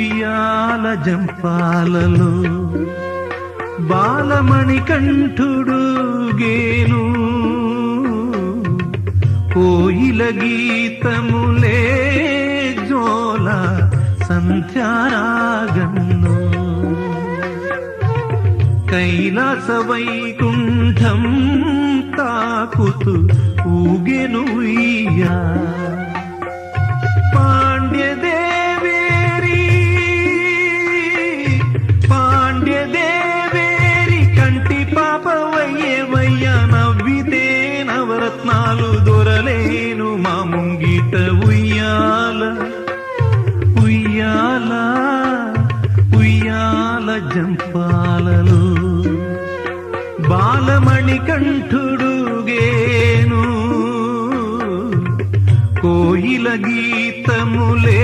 ఉయ్యాల జంపాలలో బాలమణికంఠుడు గేను కోయిల గీతములే జోల సంధ్యారాగన్ను కైలాస వైకుంఠం తాకుతూ ఊగెను ఉయ్యా పాండ్యదేవేరి కంటి పాపవయ్యేవయ్యా నవ్వితే నవరత్నాలు దొరలేను మా ముంగిట ఉయ్యాల ఉయ్యాల ఉయ్యాల జంపాలలో బాలమణికంఠుడు గేను కోయిల గీతములే